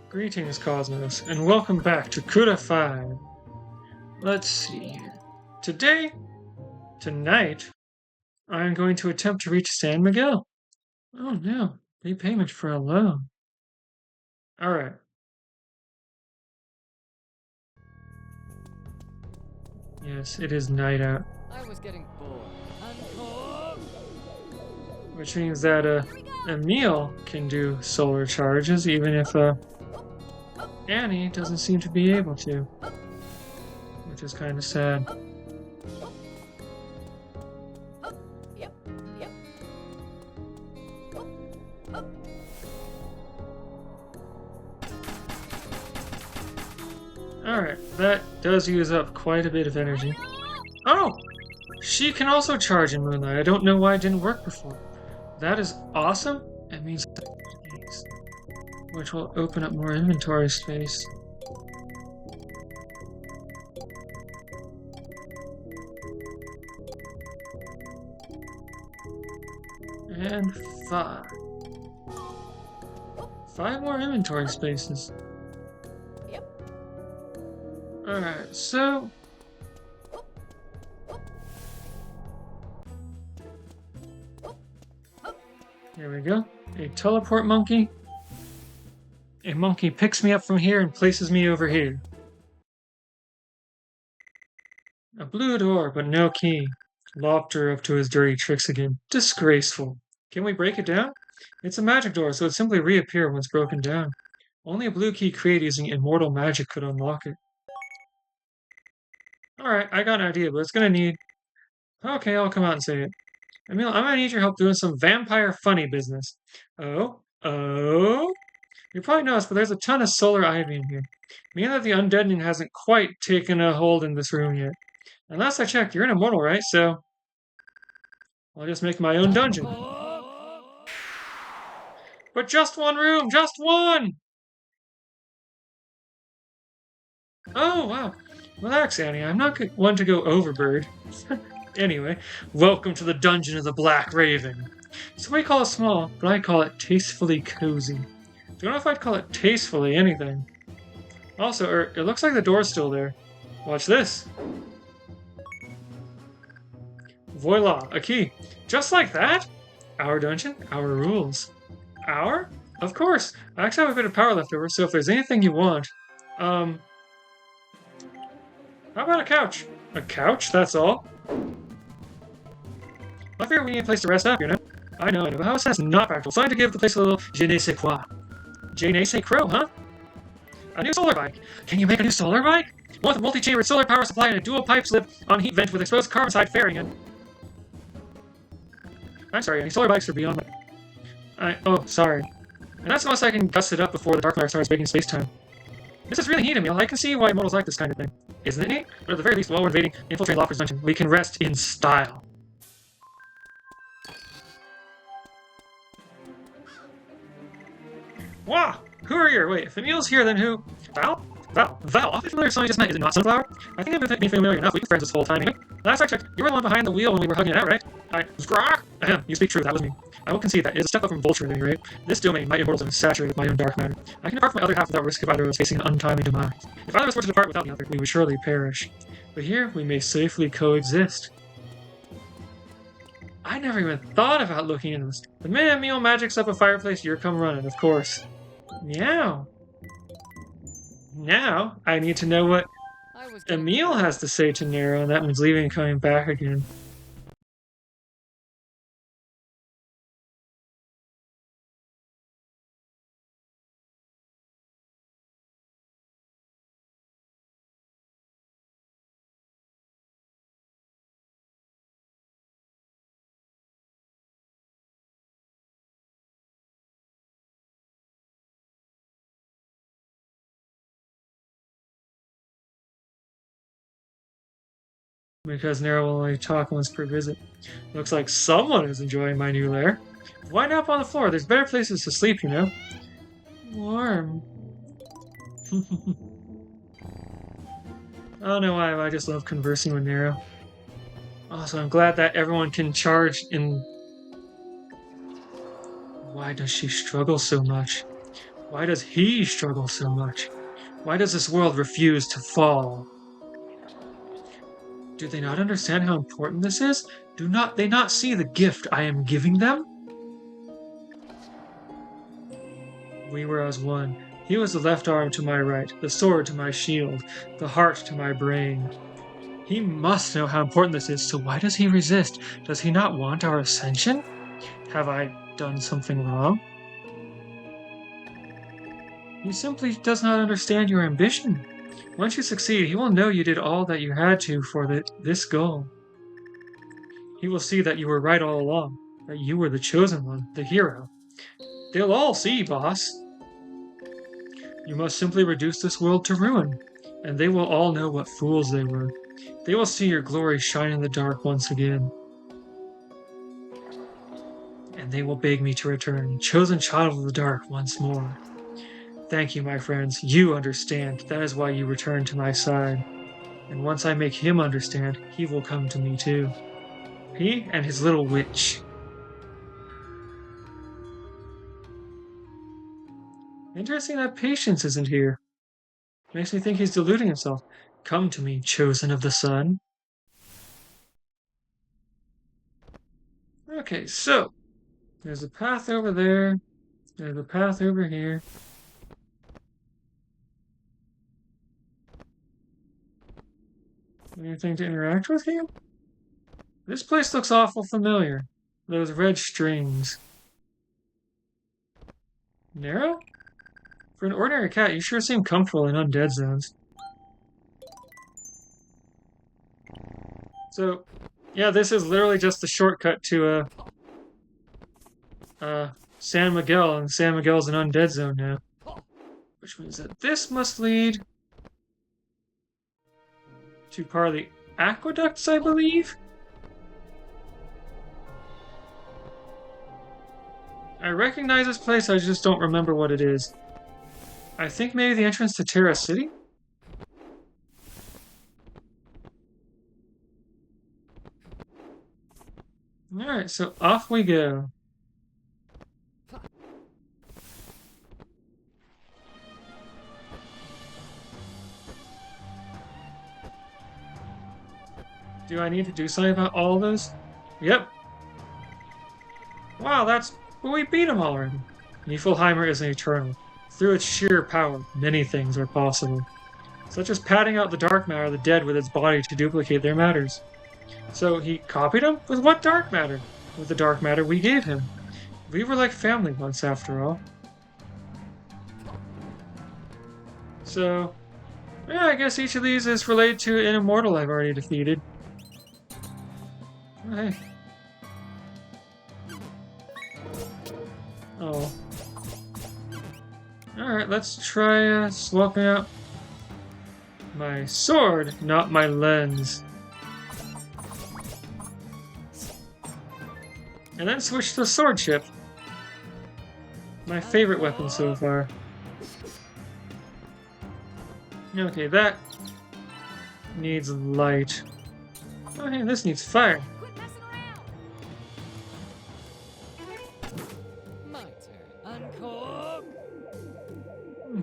Greetings, Cosmos, and welcome back to Kura5. Let's see here. Tonight, I'm going to attempt to reach San Miguel. Oh no, repayment for a loan. Alright. Yes, it is night out. I was getting bored. Which means that Emil can do solar charges, even if Annie doesn't seem to be able to. Which is kind of sad. Alright, that does use up quite a bit of energy. Oh! She can also charge in Moonlight. I don't know why it didn't work before. That is awesome. It means which will open up more inventory space. And 5. 5 more inventory spaces. Alright, so... Here we go. A teleport monkey. A monkey picks me up from here and places me over here. A blue door, but no key. Lobster up to his dirty tricks again. Disgraceful. Can we break it down? It's a magic door, so it simply reappears once broken down. Only a blue key created using immortal magic could unlock it. Alright, I got an idea, but it's gonna need... Okay, I'll come out and say it. Emil, I'm gonna need your help doing some vampire funny business. Oh? You probably noticed, but there's a ton of solar ivy in here. Meaning that the undeadening hasn't quite taken a hold in this room yet. And last I checked, you're an immortal, right? So... I'll just make my own dungeon. But just one room! Just one! Oh, wow. Relax, Annie. I'm not one to go overboard. Anyway, welcome to the Dungeon of the Black Raven. So we call it small, but I call it tastefully cozy. Don't know if I'd call it tastefully anything. Also, it looks like the door's still there. Watch this. Voila, a key. Just like that? Our dungeon, our rules. Our? Of course. I actually have a bit of power left over, so if there's anything you want... How about a couch? A couch, that's all? I figure we need a place to rest up, you know? I know, but how is that not practical? So I had to give the place a little je ne sais quoi. Je ne sais crow, huh? A new solar bike. Can you make a new solar bike? One with a multi-chambered solar power supply and a dual pipe slip on heat vent with exposed carbon side fairing in. I'm sorry, any solar bikes are beyond my... Oh, sorry. And that's unless I can gust it up before the dark matter starts breaking space-time. This is really neat, Emil. I can see why immortals like this kind of thing. Isn't it neat? But at the very least, while we're invading infiltrating Lopper's dungeon, we can rest in style. Wah! Who are you? Wait, if Emil's here, then who? Val? Val, awfully familiar song you just met, is it not Sunflower? I think I've been familiar enough. We've been friends this whole time, anyway. Last I checked, you were the one behind the wheel when we were hugging it out, right? You speak true, that was me. I will concede that. It is a step up from Vulture at any rate. This domain, my immortals, is saturated with my own dark matter. I can depart from my other half without risk of either of us facing an untimely demise. If either of us were to depart without the other, we would surely perish. But here, we may safely coexist. I never even thought about looking into this. The minute Emil magics up a fireplace, you're come running, of course. Meow. Now, I need to know what Emil has to say to Nero, and that means leaving and coming back again. Because Nero will only talk once per visit. Looks like someone is enjoying my new lair. Why not up on the floor? There's better places to sleep, you know? Warm. I don't know why, I just love conversing with Nero. Also, I'm glad that everyone can charge in... Why does she struggle so much? Why does he struggle so much? Why does this world refuse to fall? Do they not understand how important this is? Do not they not see the gift I am giving them? We were as one. He was the left arm to my right, the sword to my shield, the heart to my brain. He must know how important this is, so why does he resist? Does he not want our ascension? Have I done something wrong? He simply does not understand your ambition. Once you succeed, he will know you did all that you had to for this goal. He will see that you were right all along, that you were the chosen one, the hero. They'll all see, boss. You must simply reduce this world to ruin, and they will all know what fools they were. They will see your glory shine in the dark once again. And they will beg me to return, chosen child of the dark, once more. Thank you, my friends. You understand. That is why you return to my side. And once I make him understand, he will come to me too. He and his little witch. Interesting that Patience isn't here. Makes me think he's deluding himself. Come to me, chosen of the sun. Okay, so there's a path over there. There's a path over here. Anything to interact with here? This place looks awful familiar. Those red strings. Narrow? For an ordinary cat, you sure seem comfortable in undead zones. So, yeah, this is literally just the shortcut to San Miguel, and San Miguel's an undead zone now. Which means that this must lead to part of the aqueducts, I believe? I recognize this place, I just don't remember what it is. I think maybe the entrance to Terra City? Alright, so off we go. Do I need to do something about all of those? Yep. Wow, but we beat him already. Niflheimer is an eternal. Through its sheer power, many things are possible. Such as patting out the dark matter of the dead with its body to duplicate their matters. So he copied him? With what dark matter? With the dark matter we gave him. We were like family once, after all. So, yeah, I guess each of these is related to an immortal I've already defeated. Oh, hey. Oh. Alright, let's try swapping out my sword, not my lens. And then switch to the sword chip. My favorite weapon so far. Okay, that needs light. Oh, hey, this needs fire.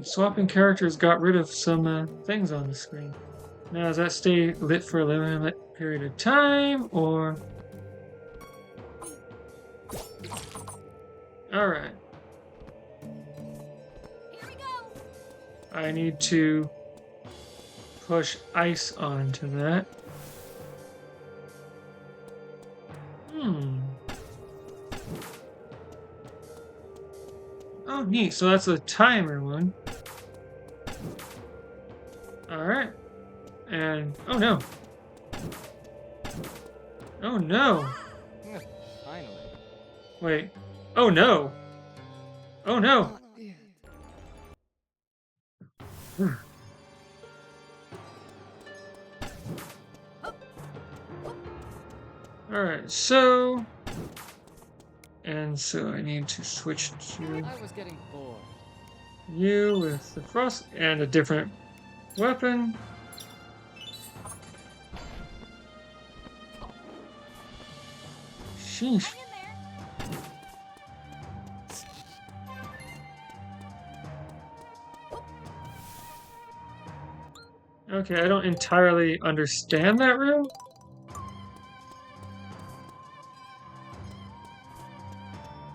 Swapping characters got rid of some things on the screen. Now, does that stay lit for a limited period of time, or... Alright. I need to push ice onto that. Oh, neat. So that's a timer one. Alright. And... oh no. Oh no. Finally. Wait. Oh no. Oh no. Alright, so... and so I need to switch to I was getting bored. you with the frost and a different weapon. Sheesh. Okay, I don't entirely understand that room.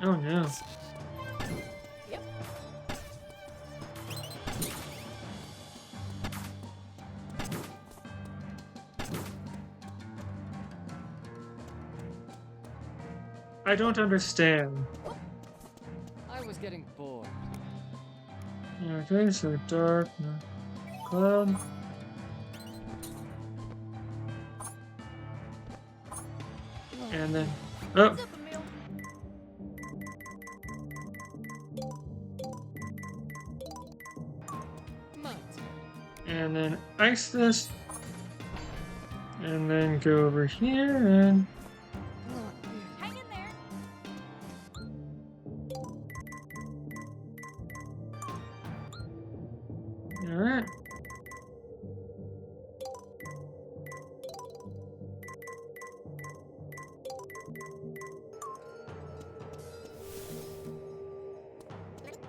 Oh no. Yep. I don't understand. I was getting bored. Okay, so dark, no cloud. And then, oh, Heads up, Emil. My turn. and then ice this. And then go over here and Not you. Hang in there. alright.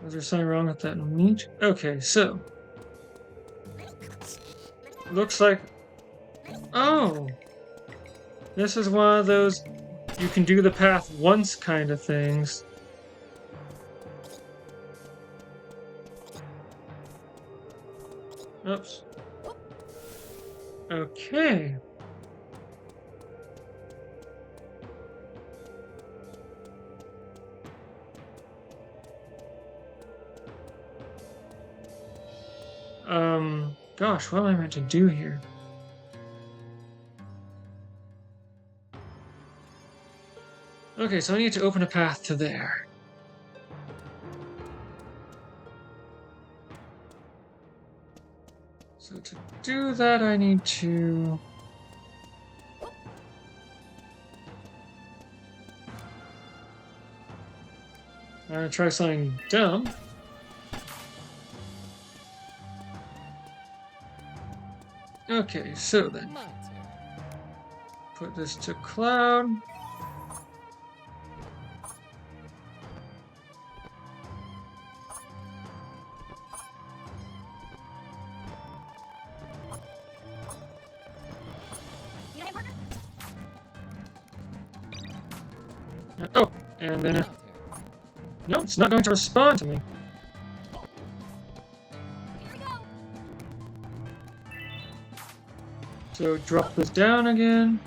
Was there something wrong with that meat? Okay, so looks like, oh, this is one of those you can do the path once kind of things. Oops. Okay. Gosh, what am I meant to do here? Okay, so I need to open a path to there. So to do that, I need to... I'm gonna try something dumb. Okay, so then, My turn. put this to cloud. You know, partner? Oh, and then, My turn. no, it's not going to respond to me. Here we go. So drop this down again.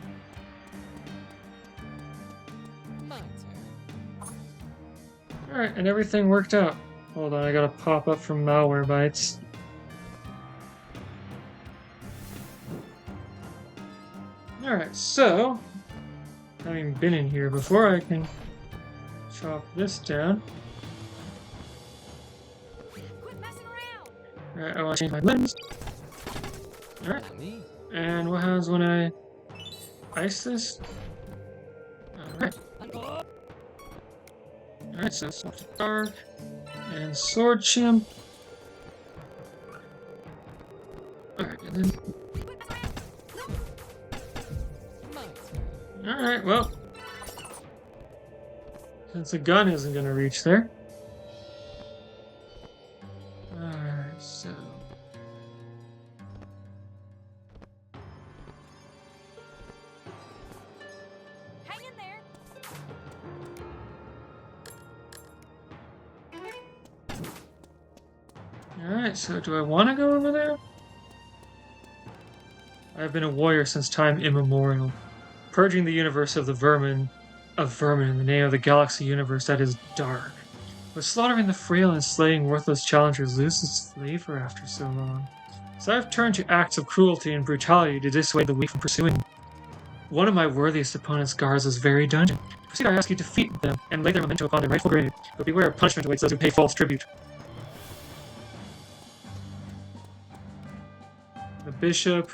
My turn. Alright, and everything worked out. Hold on, I gotta pop up from malware bytes. Alright, so, having been in here before, I can chop this down. Quit messing around. Alright, I want to change my lens. Alright, Not me. and what happens when I ice this? Alright, alright, so soft to dark, and sword chimp. Alright, and then, Quit messing around. My turn. alright, well, since the gun isn't gonna reach there. Alright, so. Hang in there. Alright, so do I want to go over there? I've been a warrior since time immemorial, purging the universe of vermin in the name of the galaxy universe that is dark. But slaughtering the frail and slaying worthless challengers loses flavor after so long. So I've turned to acts of cruelty and brutality to dissuade the weak from pursuing me. One of my worthiest opponents guards this very dungeon. Proceed, I ask you to defeat them and lay their memento upon their rightful grave, but beware of punishment awaits those who pay false tribute. The bishop,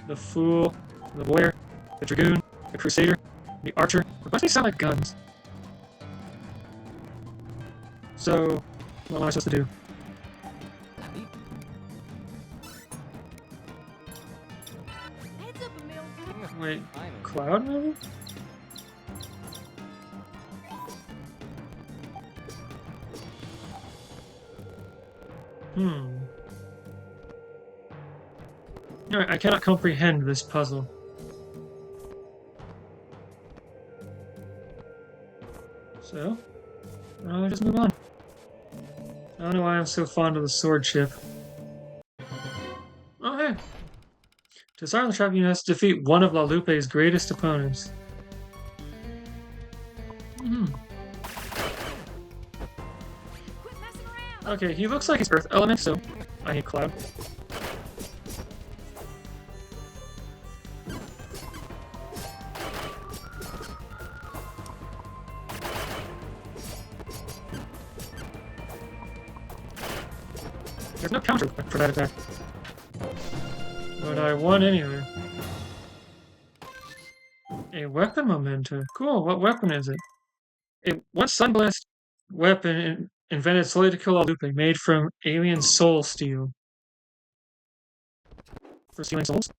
the fool, the warrior, the dragoon, the crusader, the archer. Why do they sound like guns? So, what am I supposed to do? Not me. Heads up, Emil. Wait, Finally. cloud maybe? Alright, I cannot comprehend this puzzle. So, I'll just move on. I don't know why I'm so fond of the sword chip. Oh, hey! To disarm the trap, you must defeat one of La Lupe's greatest opponents. Quit messing around. Okay, he looks like he's Earth element, so I need Cloud. There's no counter for that attack. But I won anyway. A weapon memento. Cool, what weapon is it? A once sunblessed weapon invented solely to kill La Lupe, made from alien soul steel. For stealing souls?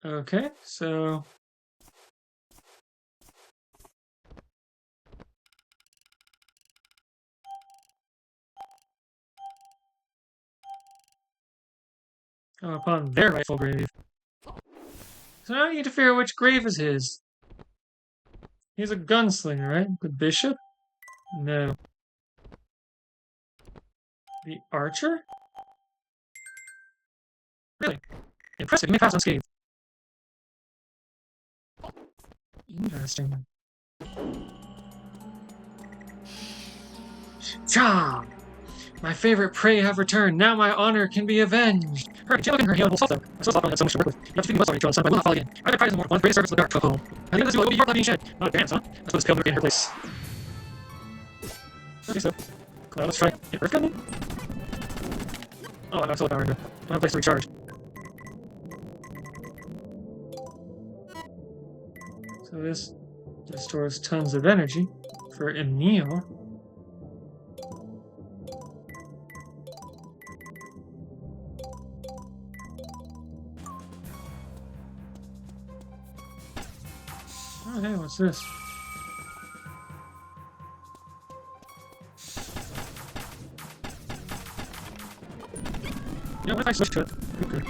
Okay, so... upon their rightful grave. So now you need to figure out which grave is his. He's a gunslinger, right? The bishop? No. The archer? Really? Impressive, you may pass unscathed. Interesting. Cha! My favorite prey have returned. Now my honor can be avenged. Hurry, look in her healable self, though. I'm so had so much to work with. You have to feed me already, John, son, but I will not fall again. Either prize is more, one greatest service in the dark, go home. I think this will be your blood being shed. Not advance, huh? Let's put this pale in her place. Okay, so. Cloud, let's try. Hit Earth Gun? Oh, I'm not solar power. Don't have a place to recharge. So this stores tons of energy for Emil. Oh, hey, what's this? Yeah, what if I switch to it? Okay.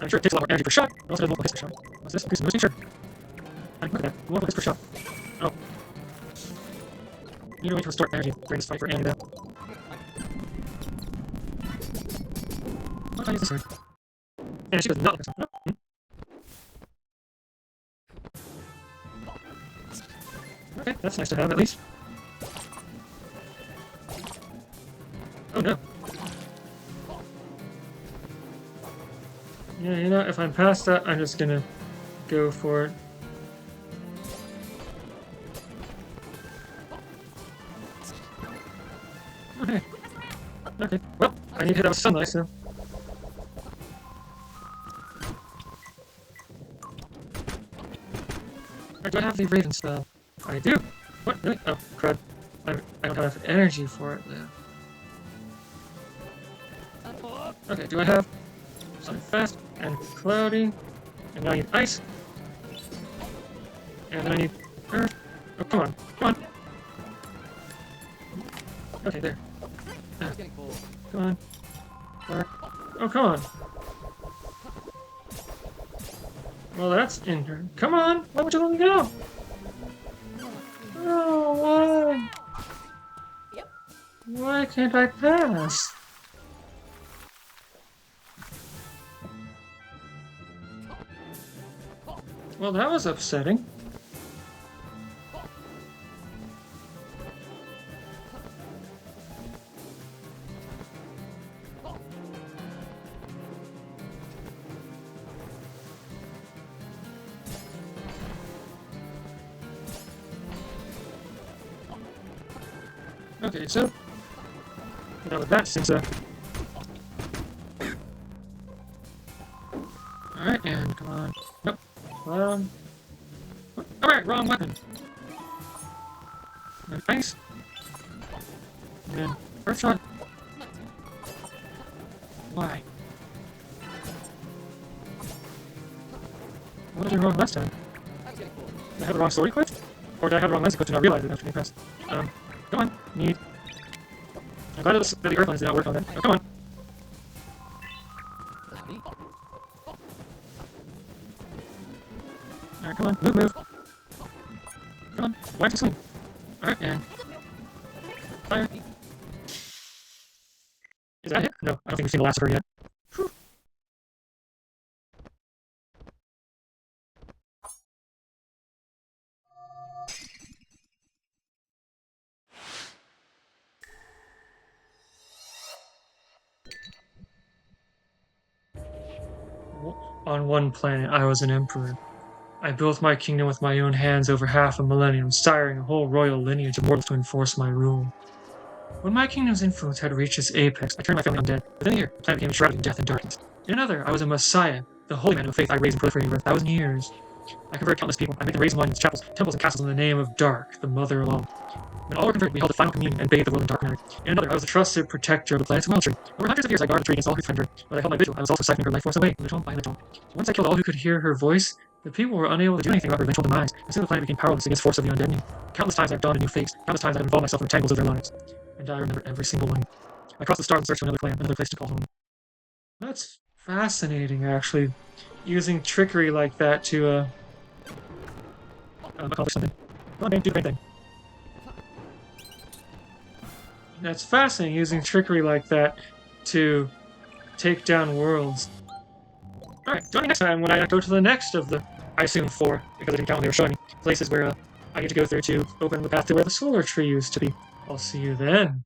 I'm sure it takes a lot more energy per shot. It also has multiple hits per shot. What's this? Increase the movement speed? Sure. I can look at that. Multiple hits per shot. Oh. You need to wait to restore energy during this fight for Annie, though. What can I use this sword? And she does not look at something. Oh. Okay, that's nice to have, at least. Oh no. Yeah, you know, if I'm past that, I'm just gonna go for it. Okay. Okay, well, I need to hit out with sunlight, so... Or do I have the Raven spell? I do! What? Really? Oh, crud. I don't have enough energy for it, though. Okay, do I have something fast and cloudy? And now I need ice. And then I need earth. Oh, come on. Come on. Okay, there. It's getting cold. Come on. Dark. Oh, come on. Well, that's in here. Come on! Why would you let me go? Oh, why? Yep. Why can't I pass? Well, that was upsetting. Okay, so now with that, since alright, and come on. Nope. Alright, wrong weapon. And ice. And then earth shot. Why? What did I do wrong last time? It's getting cold. Did I have the wrong sword equipped? Or did I have the wrong lens equipped and not realize it after being pressed? Come on. Need I'm glad that the Earthlings did not work on that. Oh, come on. Alright, come on. Move. Come on. Why aren't you swinging? Alright, and... Fire. Is that it? No, I don't think we've seen the last of her yet. Whew. On one planet, I was an emperor. I built my kingdom with my own hands over half a millennium, siring a whole royal lineage of mortals to enforce my rule. When my kingdom's influence had reached its apex, I turned my family undead. Within a year, the planet became shrouded in death and darkness. In another, I was a messiah, the holy man of faith I raised and proliferated for 1,000 years. I converted countless people. I made them raise monuments, chapels, temples, and castles in the name of Dark, the Mother alone. When all were converted, we held a final communion and bathed the world in dark night. In another, I was a trusted protector of the planet's wild tree. Over hundreds of years, I guarded the tree against all who threatened her. When I held my vigil, I was also siphoning her life force away, little by little. Once I killed all who could hear her voice, the people were unable to do anything about her eventual demise, and soon the planet became powerless against the force of the undead. Countless times I've donned a new face. Countless times I've involved myself in the tangles of their lives. And I remember every single one. I crossed the stars in search of another clan, another place to call home. That's fascinating, actually. Using trickery like that to, accomplish something. Come on, man, do the great thing. That's fascinating, using trickery like that to take down worlds. Alright, join me next time when I go to the next of the, I assume 4, because I didn't count when they were showing me, places where I need to go through to open the path to where the solar tree used to be. I'll see you then.